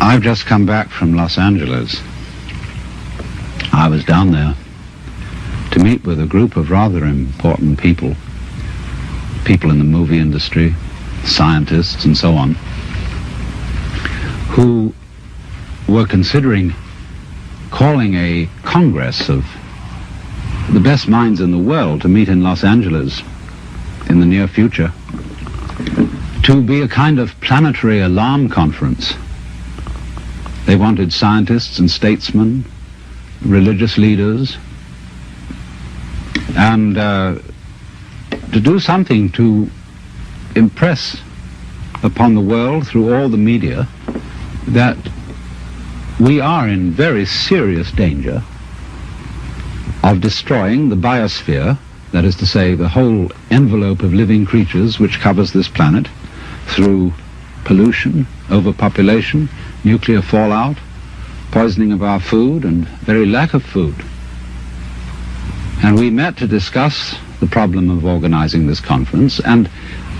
I've just come back from Los Angeles. I was down there to meet with a group of rather important people in the movie industry, scientists and so on, who were considering calling a congress of the best minds in the world to meet in Los Angeles in the near future, to be a kind of planetary alarm conference. They wanted scientists and statesmen, religious leaders, and to do something to impress upon the world through all the media that we are in very serious danger of destroying the biosphere, that is to say, the whole envelope of living creatures which covers this planet, through pollution, overpopulation, nuclear fallout, poisoning of our food, and very lack of food. And we met to discuss the problem of organizing this conference, and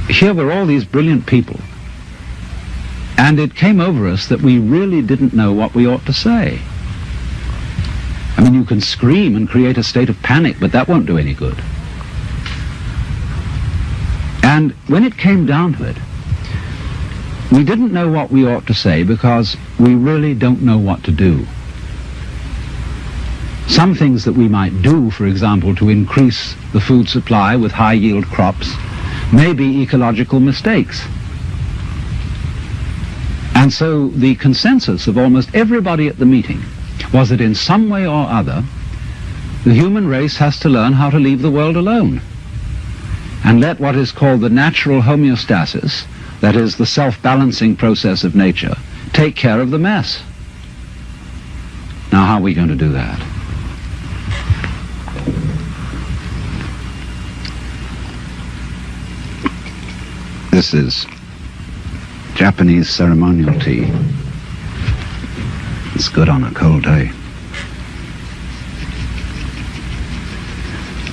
here were all these brilliant people. And it came over us that we really didn't know what we ought to say. I mean, you can scream and create a state of panic, but that won't do any good. And when it came down to it, we didn't know what we ought to say because we really don't know what to do. Some things that we might do, for example, to increase the food supply with high-yield crops, may be ecological mistakes. And so the consensus of almost everybody at the meeting was that in some way or other, the human race has to learn how to leave the world alone and let what is called the natural homeostasis, that is the self-balancing process of nature, take care of the mess. Now, how are we going to do that? This is Japanese ceremonial tea. It's good on a cold day.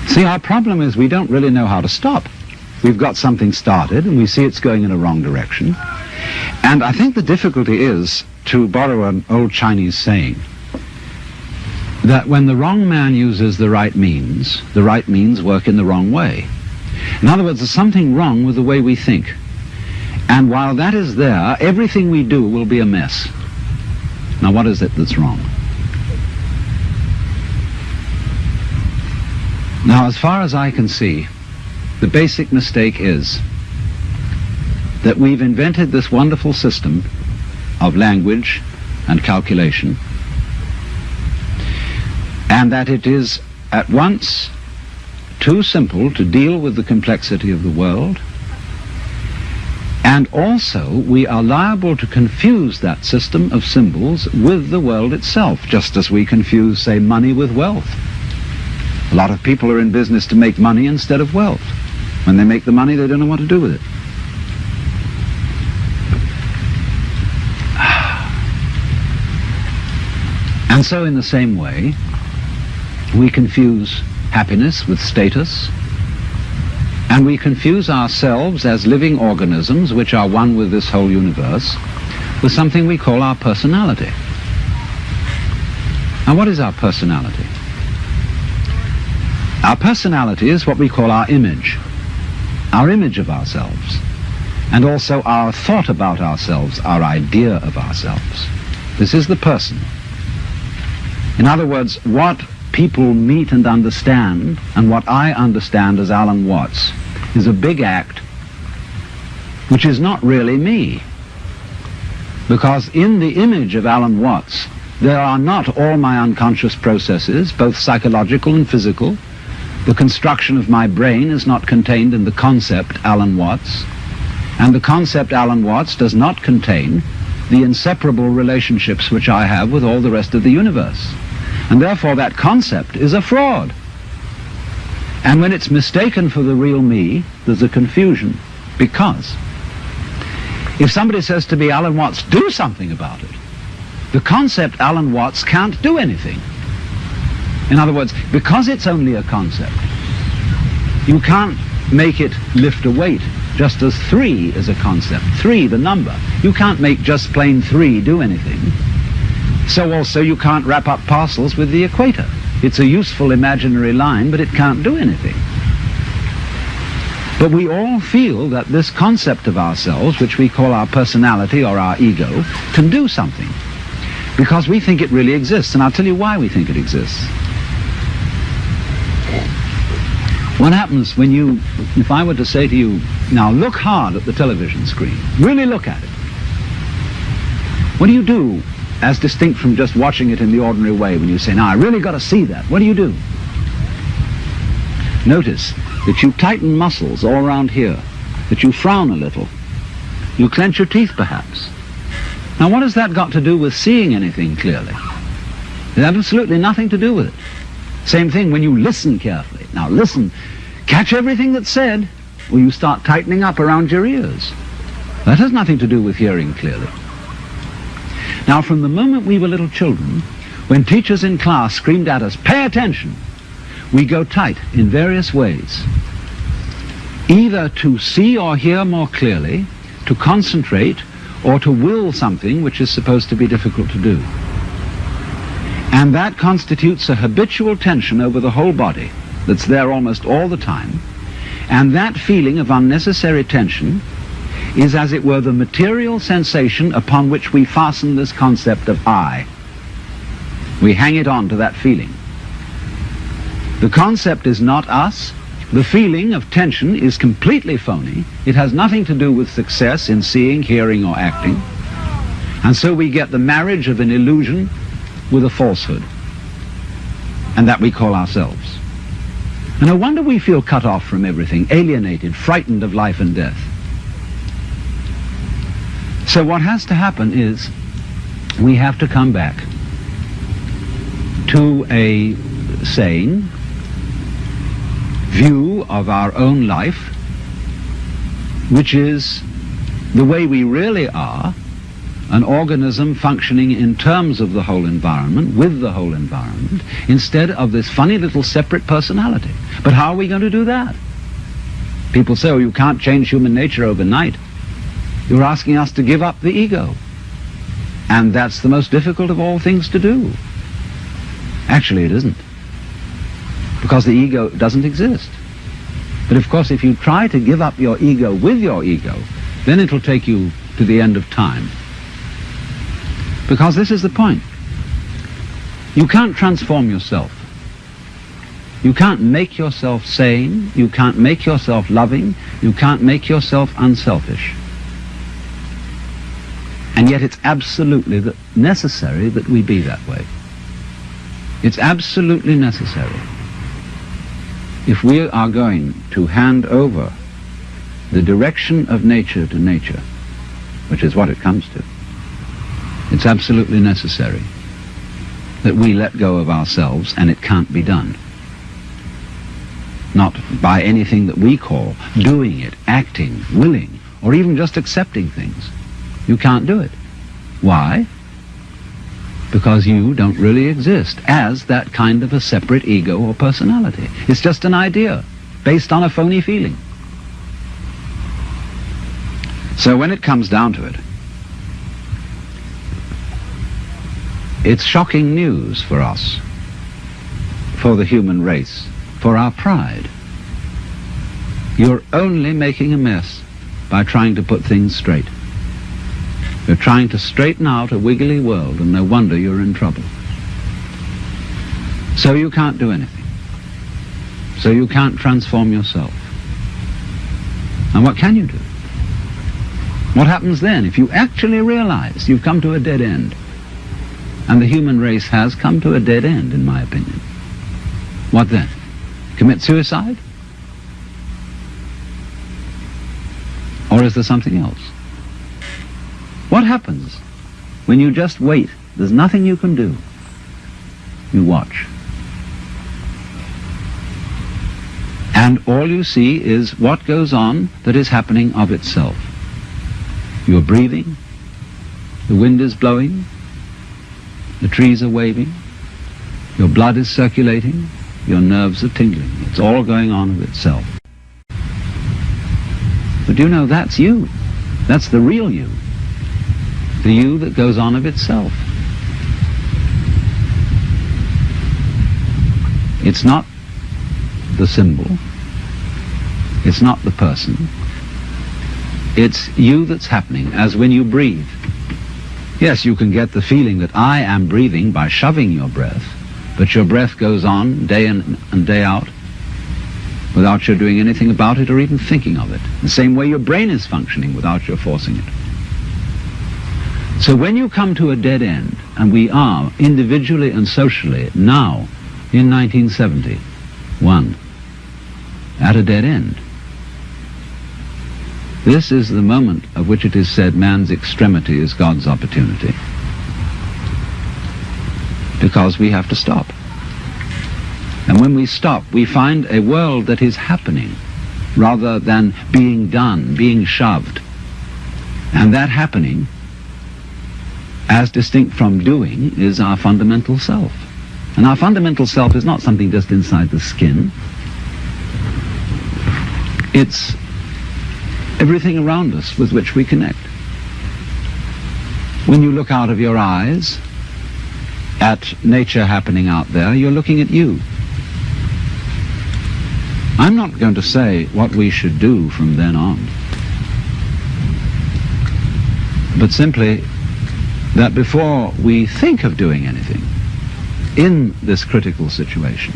See, our problem is we don't really know how to stop. We've got something started and we see it's going in a wrong direction. And I think the difficulty is, to borrow an old Chinese saying, that when the wrong man uses the right means work in the wrong way. In other words, there's something wrong with the way we think. And while that is there, everything we do will be a mess. Now, what is it that's wrong? Now, as far as I can see, the basic mistake is that we've invented this wonderful system of language and calculation, and that it is at once too simple to deal with the complexity of the world, and also we are liable to confuse that system of symbols with the world itself, just as we confuse, say, money with wealth. A lot of people are in business to make money instead of wealth. When they make the money, they don't know what to do with it. And so in the same way, we confuse happiness with status, and we confuse ourselves as living organisms which are one with this whole universe with something we call our personality. Now, what is our personality? Our personality is what we call our image of ourselves, and also our thought about ourselves, our idea of ourselves. This is the person. In other words, what people meet and understand, and what I understand as Alan Watts, is a big act which is not really me. Because in the image of Alan Watts, there are not all my unconscious processes, both psychological and physical. The construction of my brain is not contained in the concept Alan Watts, and the concept Alan Watts does not contain the inseparable relationships which I have with all the rest of the universe. And therefore that concept is a fraud. And when it's mistaken for the real me, there's a confusion. Because if somebody says to me, Alan Watts, do something about it, the concept Alan Watts can't do anything. In other words, because it's only a concept, you can't make it lift a weight just as 3 is a concept. 3, the number. You can't make just plain 3 do anything. So also you can't wrap up parcels with the equator. It's a useful imaginary line, but it can't do anything. But we all feel that this concept of ourselves, which we call our personality or our ego, can do something, because we think it really exists. And I'll tell you why we think it exists. What happens when you, if I were to say to you, now look hard at the television screen, really look at it. What do you do as distinct from just watching it in the ordinary way when you say, now I really got to see that? What do you do? Notice that you tighten muscles all around here, that you frown a little, you clench your teeth perhaps. Now what has that got to do with seeing anything clearly? It has absolutely nothing to do with it. Same thing when you listen carefully. Now listen, catch everything that's said, or you start tightening up around your ears. That has nothing to do with hearing clearly. Now from the moment we were little children, when teachers in class screamed at us, pay attention, we go tight in various ways, either to see or hear more clearly, to concentrate, or to will something which is supposed to be difficult to do. And that constitutes a habitual tension over the whole body that's there almost all the time. And that feeling of unnecessary tension is, as it were, the material sensation upon which we fasten this concept of I. We hang it on to that feeling. The concept is not us. The feeling of tension is completely phony. It has nothing to do with success in seeing, hearing, or acting. And so we get the marriage of an illusion with a falsehood, and that we call ourselves. And no wonder we feel cut off from everything, alienated, frightened of life and death. So what has to happen is we have to come back to a sane view of our own life, which is the way we really are, an organism functioning in terms of the whole environment, with the whole environment, instead of this funny little separate personality. But how are we going to do that? People say, oh, you can't change human nature overnight. You're asking us to give up the ego. And that's the most difficult of all things to do. Actually, it isn't, because the ego doesn't exist. But of course, if you try to give up your ego with your ego, then it'll take you to the end of time. Because this is the point. You can't transform yourself. You can't make yourself sane. You can't make yourself loving. You can't make yourself unselfish. And yet it's absolutely necessary that we be that way. It's absolutely necessary. If we are going to hand over the direction of nature to nature, which is what it comes to, it's absolutely necessary that we let go of ourselves, and it can't be done. Not by anything that we call doing it, acting, willing, or even just accepting things. You can't do it. Why? Because you don't really exist as that kind of a separate ego or personality. It's just an idea based on a phony feeling. So when it comes down to it, it's shocking news for us, for the human race, for our pride. You're only making a mess by trying to put things straight. You're trying to straighten out a wiggly world, and no wonder you're in trouble. So you can't do anything. So you can't transform yourself. And what can you do? What happens then if you actually realize you've come to a dead end? And the human race has come to a dead end, in my opinion. What then? Commit suicide? Or is there something else? What happens when you just wait? There's nothing you can do. You watch. And all you see is what goes on that is happening of itself. You're breathing, the wind is blowing, the trees are waving, your blood is circulating, your nerves are tingling. It's all going on of itself. But you know, that's you. That's the real you. The you that goes on of itself. It's not the symbol. It's not the person. It's you that's happening, as when you breathe. Yes, you can get the feeling that I am breathing by shoving your breath, but your breath goes on day in and day out without your doing anything about it or even thinking of it. The same way your brain is functioning without your forcing it. So when you come to a dead end, and we are individually and socially now in 1971 at a dead end, this is the moment of which it is said man's extremity is God's opportunity. Because we have to stop. And when we stop, we find a world that is happening rather than being done, being shoved. And that happening, as distinct from doing, is our fundamental self. And our fundamental self is not something just inside the skin. It's everything around us with which we connect. When you look out of your eyes at nature happening out there, you're looking at you. I'm not going to say what we should do from then on, but simply that before we think of doing anything in this critical situation,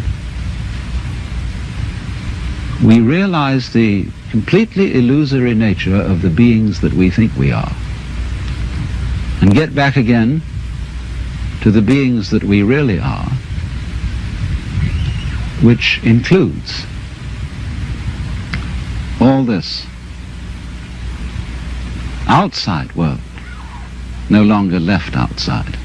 we realize the completely illusory nature of the beings that we think we are, and get back again to the beings that we really are, which includes all this outside world, no longer left outside.